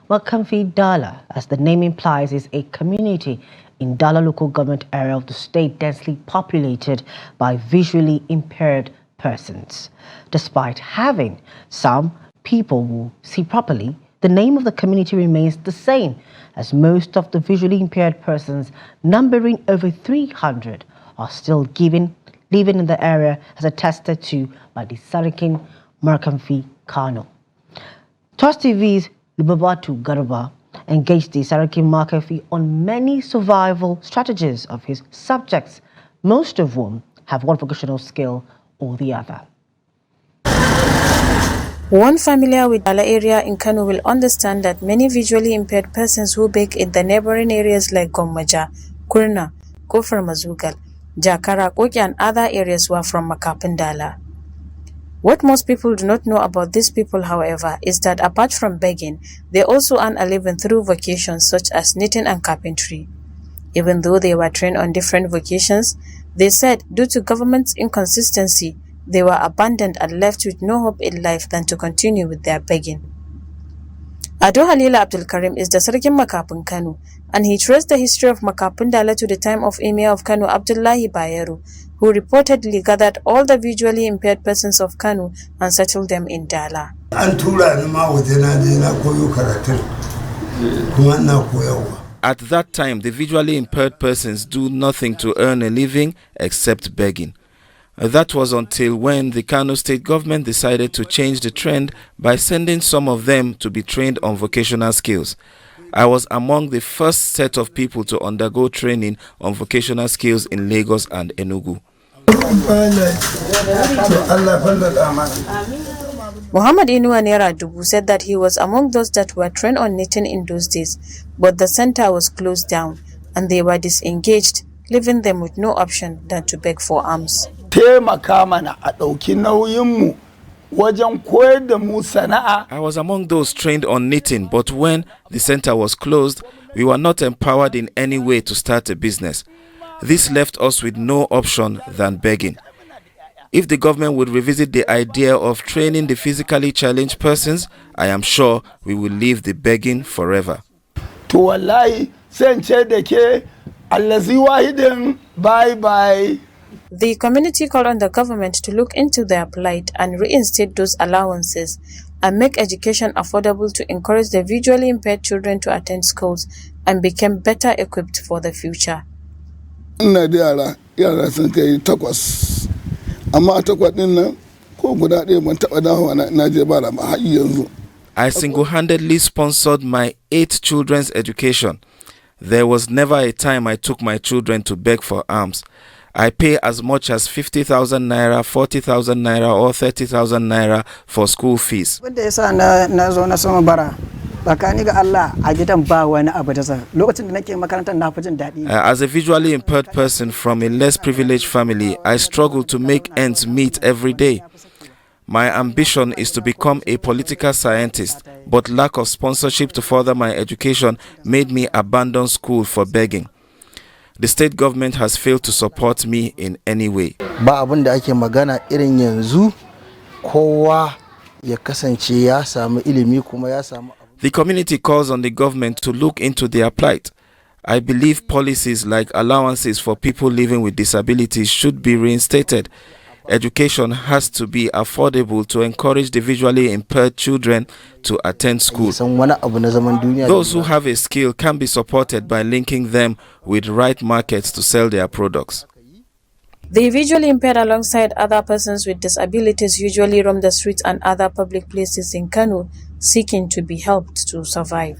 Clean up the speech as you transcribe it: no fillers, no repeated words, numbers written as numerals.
Makafin Dala, as the name implies, is a community in Dala local government area of the state densely populated by visually impaired persons. Despite having some people who see properly, the name of the community remains the same, as most of the visually impaired persons, numbering over 300, are still living in the area, as attested to by the Sarkin Makafin Kano. TOS TV's Lubabatu Garba engaged the Sarkin Makafin on many survival strategies of his subjects, most of whom have one vocational skill or the other. One familiar with Dala area in Kano will understand that many visually impaired persons who beg in the neighboring areas like Gommaja, Kurna, Kofar Mazugal, Jakara, Koki and other areas were from Makafin Dala. What most people do not know about these people, however, is that apart from begging, they also earn a living through vocations such as knitting and carpentry. Even though they were trained on different vocations, they said due to government's inconsistency, they were abandoned and left with no hope in life than to continue with their begging. Ado Halila Abdul Karim is the Sarkin Makafin Kano, and he traced the history of Makafin Dala to the time of Emir of Kano Abdullahi Bayero, who reportedly gathered all the visually impaired persons of Kano and settled them in Dala. At that time, the visually impaired persons do nothing to earn a living except begging. That was until when the Kano state government decided to change the trend by sending some of them to be trained on vocational skills. I was among the first set of people to undergo training on vocational skills in Lagos and Enugu. Muhammad Inuwa Nera Dubu said that he was among those that were trained on knitting in those days, but the center was closed down and they were disengaged, leaving them with no option than to beg for alms. I was among those trained on knitting, but when the center was closed, we were not empowered in any way to start a business. This left us with no option than begging. If the government would revisit the idea of training the physically challenged persons, I am sure we will leave the begging forever. Bye-bye. The community called on the government to look into their plight and reinstate those allowances and make education affordable to encourage the visually impaired children to attend schools and become better equipped for the future. I single-handedly sponsored my 8 children's education. There was never a time I took my children to beg for alms. I pay as much as 50,000 naira, 40,000 naira or 30,000 naira for school fees. As a visually impaired person from a less privileged family, I struggle to make ends meet every day. My ambition is to become a political scientist, but lack of sponsorship to further my education made me abandon school for begging. The state government has failed to support me in any way. The community calls on the government to look into their plight. I believe policies like allowances for people living with disabilities should be reinstated. Education has to be affordable to encourage the visually impaired children to attend school. Those who have a skill can be supported by linking them with right markets to sell their products. The visually impaired alongside other persons with disabilities usually roam the streets and other public places in Kano seeking to be helped to survive.